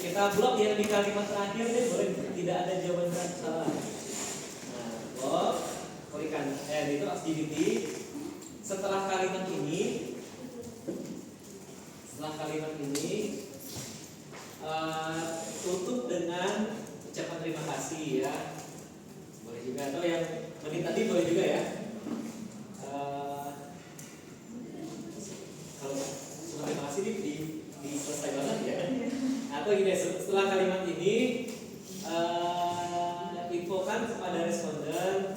kita blok yang di kalimat terakhir deh, boleh tidak ada jawaban salah. Nah, blok berikan itu activity. Setelah kalimat ini tutup dengan ucapan terima kasih ya. Boleh juga, atau yang menit tadi boleh juga ya. Kalau cuma terima kasih di selesai banget ya. Atau gini, setelah kalimat ini infokan kepada responden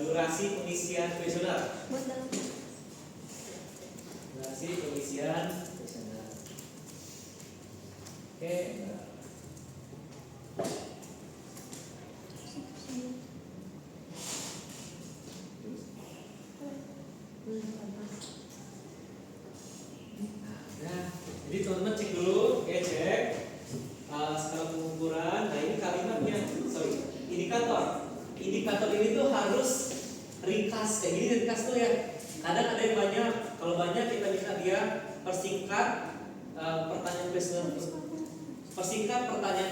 durasi pengisian kuesioner. Oke. Jadi teman-teman cek dulu, oke, cek skala pengukuran. Nah ini kalimatnya, indikator ini tuh harus ringkas kayak gini. Ringkas tuh ya, kadang ada yang banyak. Kalau banyak kita minta dia persingkat pertanyaan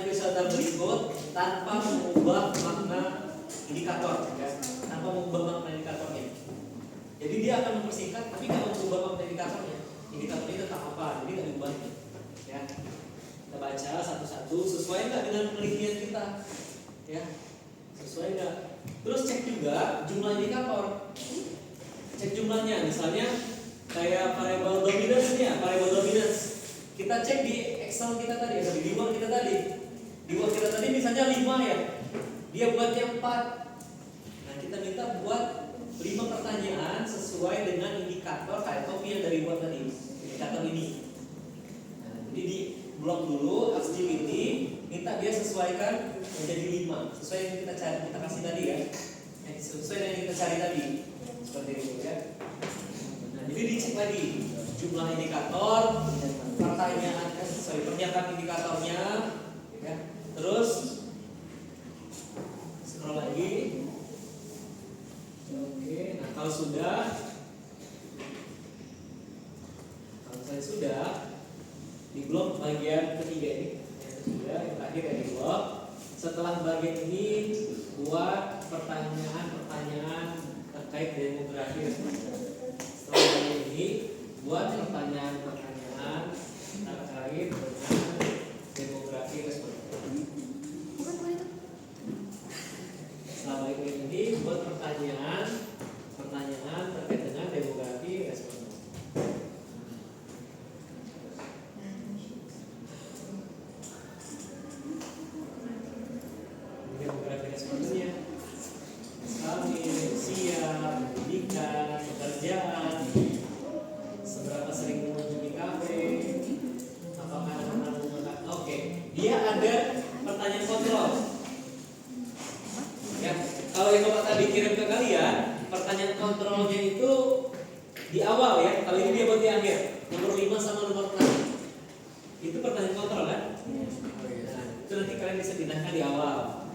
kuesioner berikut tanpa mengubah makna indikator ya, tanpa mengubah makna indikatornya. Jadi dia akan mempersingkat tapi kalau mengubah makna indikatornya ini tetap apa, jadi nggak diubahnya ya. Kita baca satu-satu, sesuai nggak dengan penelitian kita ya, sesuai nggak. Terus cek juga jumlah indikator, cek jumlahnya. Misalnya kayak variable dominance kita cek di Excel kita tadi, di Word kita tadi misalnya 5 ya, dia buatnya 4. Nah kita minta buat 5 pertanyaan sesuai dengan indikator kayak copy yang dari Word tadi, indikator ini. Nah, jadi di blok dulu activity, minta dia sesuaikan menjadi 5 sesuai yang kita kasih tadi ya, sesuai yang kita cari tadi, seperti itu ya. Nah, jadi dicek lagi jumlah indikator, pernyatakan indikatornya ya. Terus scroll lagi. Oke, nah kalau saya sudah di blok bagian ketiga ini, yang terakhir ya di blok. Setelah bagian ini buat pertanyaan terkait demografi. Setelah bagian ini buat pertanyaan terkait dengan demografi responden. Setelah bagian ini buat pertanyaan terkait dengan demografi responden. Demografi respondennya kami usia, pendidikan, pekerjaan, seberapa sering mengunjungi kafe, apakah pernah menggunakan. Oke, dia ada pertanyaan kontrol. Ya, kalau yang Bapak tadi kirim ke kalian, pertanyaan kontrolnya itu di awal ya. Kalau ini dia buat di akhir, nomor 5 sama nomor 6. Itu pertanyaan kontrol kan? Nah, itu nanti kalian bisa pindahkan di awal,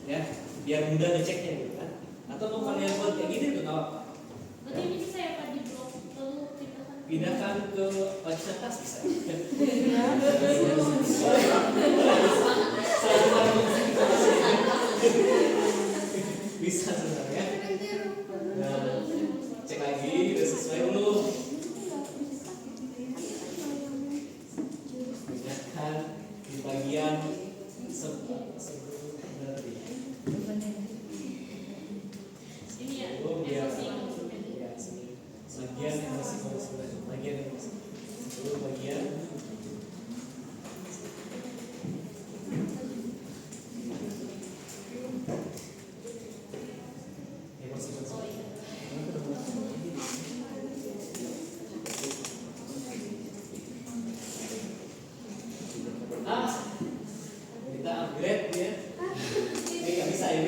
ya, biar mudah ngeceknya gitu kan. Atau mau kalian buat kayak gini tuh nggak apa-apa. Berarti ini bisa ya Pak di blok lalu pindahkan ke website tas bisa. Bisa sebenarnya. Nah, cek lagi udah sesuai belum. Pindahkan di bagian ini ya. Bagian kita upgrade ya. Ini nggak bisa ya.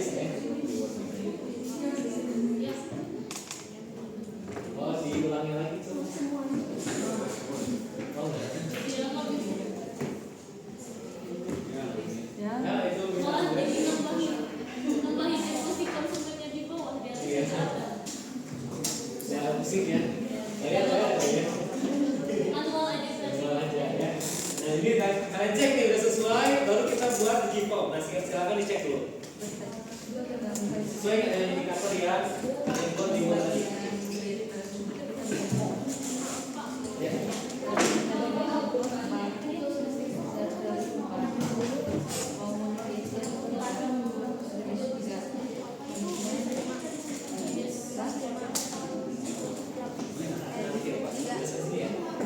Oh, diulangi lagi tuh. Oh, enggak. ini kalian cek nih udah sesuai, baru kita buat di Gpom. Nah silakan dicek dulu. Sesuai nggak dengan indikator yang kalian buat di bulan tadi? Ya.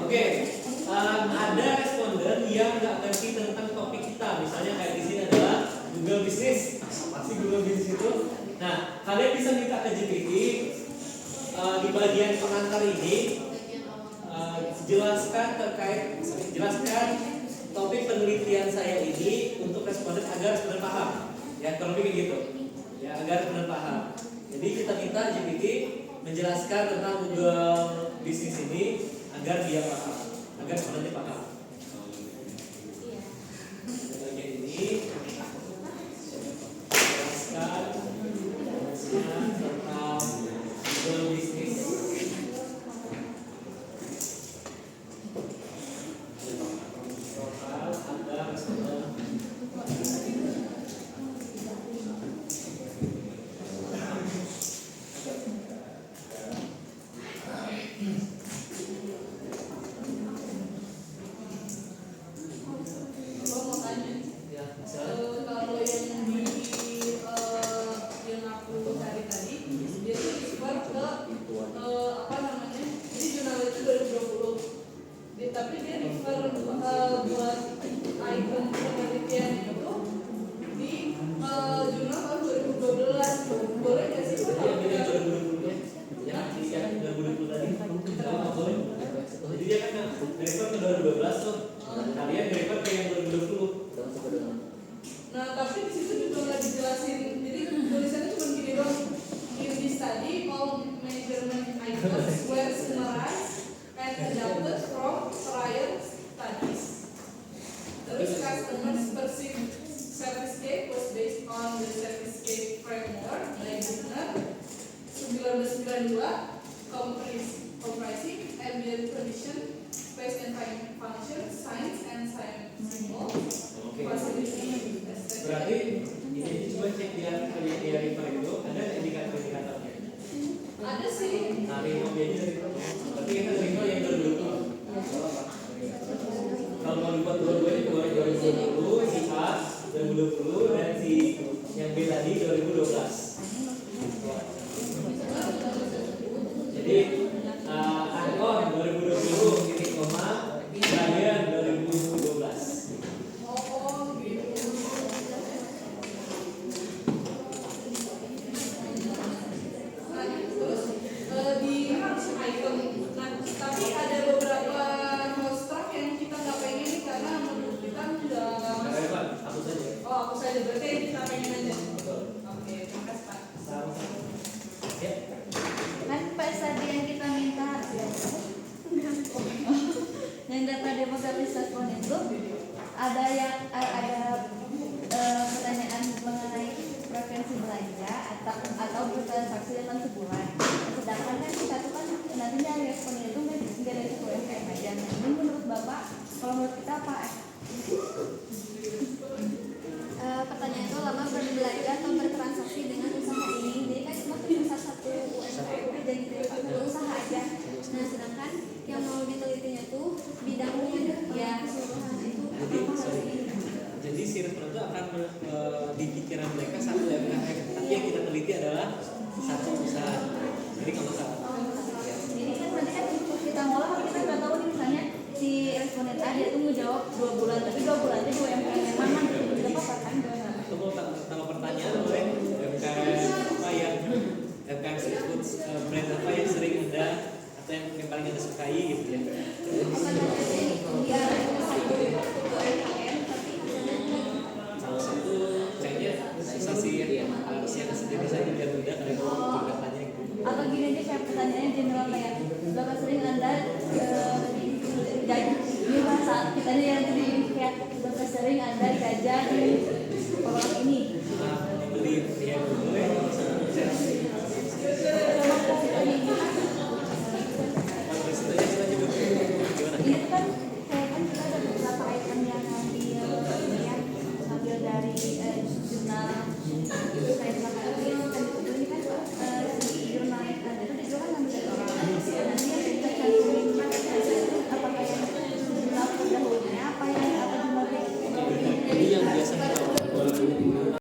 Oke, ada responden yang nggak ngerti tentang topik kita. Misalnya kayak di sini adalah Google Business. Pasti Google Business itu. Nah, kalian bisa minta ke GPT di bagian pengantar ini jelaskan topik penelitian saya ini untuk responden agar responden paham. Ya, kurang lebih kayak gitu. Ya, agar responden paham. Jadi kita minta GPT menjelaskan tentang Google Business ini agar dia paham, agar respondennya paham. Bagian ini jelaskan tentang Google Business. Agar responden tapi dia refer buat item penelitian itu di jurnal tahun 2012. Boleh nggak sih Pak? Yang beda 2020 ya? Yang 2020 tadi? Boleh. Jadi dia kan refer ke 2012 tuh. Kalian refer ke yang 2020. Nah tapi di situ juga nggak dijelasin. Jadi tulisannya cuma gini doang. In this study, all measurement items were summarized and adapted from prior studies. Terus customers perceived Servicescape was based on the Servicescape framework by Gardner 1992, comprising ambient condition, space and time function, science and symbol, Oke. facility, Berarti ini coba cek di artikel yang dia refer itu ada indikator-indikatornya. ada sih. Nah, refer dia dari berarti kita refer yang 2020. Kalau mau dibuat dua-dua ini keluar 2020, si A 2020 dan si yang B tadi 2012. Jadi Ankon 2020 titik koma Brian 2012. Oh gitu. Nah terus di item, nah tapi ada beberapa construct yang kita nggak pengen nih karena menurut kita nggak masuk. Relevan, hapus saja. Oh aku saja berarti yang kita pengen aja. Betul. Oke, terima kasih Pak. Sama-sama. Ya. Kan pas tadi yang kita minta yang data demografis respon itu ada yang ada pertanyaan mengenai preferensi belanja atau bertransaksi dalam sebulan. Sedangkan kan kita tuh kan nantinya responnya itu nggak dari satu UMKM aja. Nah, ini menurut Bapak, kalau menurut kita apa? Pertanyaan itu lama berbelanja atau bertransaksi dengan usaha ini. Jadi kan cuma salah satu UMKM aja gitu ya, satu usaha aja. Nah sedangkan yang mau ditelitinya tuh bidangnya ya keseluruhan itu apa harus ini. Jadi si responden itu akan di pikiran mereka satu UMKM, tapi yang kita teliti adalah satu usaha. Jadi kalau salah. Jadi kan nanti kan kita ngolah kita nggak tahu nih misalnya si responden tadi itu ngejawab 2 bulan, tapi 2 bulan itu UMKM yang mana? Tidak apa-apa kan? Kalau pertanyaan boleh UMKM apa yang UMKM tersebut brand apa yang sering Anda atau yang paling Anda sukai gitu ya. Dia satu UMKM tapi Salah satu kayaknya susah sih ya, harus yang sendiri saja biar mudah kalau itu datanya gitu. atau gini aja kayak pertanyaannya general kayak berapa sering Anda jajan ini masa kita yang jadi kayak berapa sering Anda jajan